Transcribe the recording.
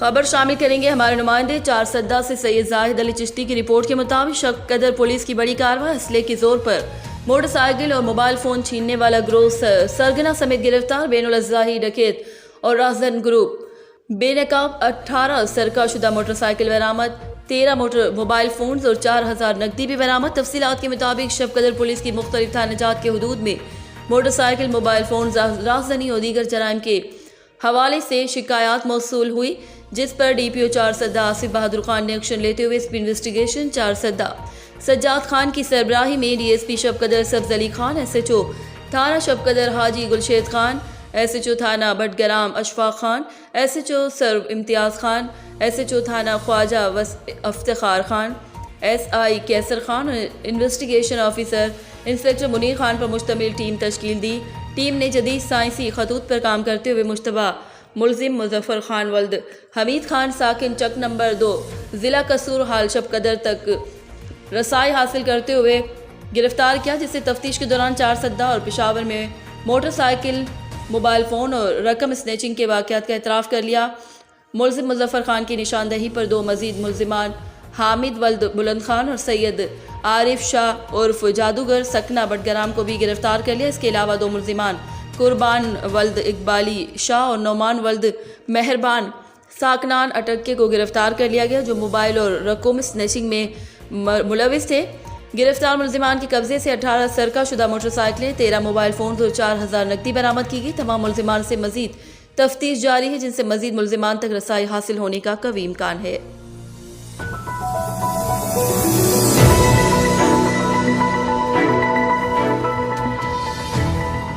خبر شامل کریں گے ہمارے نمائندے چار سدہ سے سید زاہد علی چشتی کی رپورٹ کے مطابق شک قدر پولیس کی بڑی کارروائی، اسلحے کے زور پر موٹر سائیکل اور موبائل فون چھیننے والا گروہ سرگنا سمیت گرفتار، بین الاضلاعی ڈکیت اور راہزن گروپ بے نقاب، 18 سرقہ شدہ موٹر سائیکل برآمد، 13 موبائل فونز اور 4000 نقدی بھی برآمد۔ تفصیلات کے مطابق شب قدر پولیس کی مختلف تھانہ جات کے حدود میں موٹر سائیکل، موبائل فونز، راہزنی اور دیگر جرائم کے حوالے سے شکایات موصول ہوئی، جس پر ڈی پی او چار سدہ آصف بہادر خان نے ایکشن لیتے ہوئے اسپی انویسٹیگیشن چار سدہ سجاد خان کی سربراہی میں D S P Shabqadar Sabz Ali Khan, S H O تھانہ Shabqadar Haji Gulshid Khan, S H O تھانہ Batgram Ashfaq Khan, S H O سرو Imtiaz Khan, S H O تھانہ خواجہ افتخار خان، ایس آئی کیسر خان اور investigation officer inspector Munir Khan پر مشتمل ٹیم تشکیل دی۔ ٹیم نے جدید سائنسی خطوط پر کام کرتے ہوئے مشتبہ ملزم مظفر خان ولد حمید خان ساکن چک نمبر 2 ضلع قصور حال شب قدر تک رسائی حاصل کرتے ہوئے گرفتار کیا، جس سے تفتیش کے دوران چار سدہ اور پشاور میں موٹر سائیکل، موبائل فون اور رقم اسنیچنگ کے واقعات کا اعتراف کر لیا۔ ملزم مظفر خان کی نشاندہی پر 2 مزید ملزمان حامد ولد بلند خان اور سید عارف شاہ عرف جادوگر سکنہ بٹگرام کو بھی گرفتار کر لیا۔ اس کے علاوہ 2 ملزمان قربان ولد اقبالی شاہ اور نعمان ولد مہربان ساکنان اٹکے کو گرفتار کر لیا گیا، جو موبائل اور رقم اسنیچنگ میں ملوث تھے۔ گرفتار ملزمان کے قبضے سے 18 سرقہ شدہ موٹر سائیکلیں، 13 موبائل فونز اور 4000 نقدی برآمد کی گئی۔ تمام ملزمان سے مزید تفتیش جاری ہے، جن سے مزید ملزمان تک رسائی حاصل ہونے کا قوی امکان ہے۔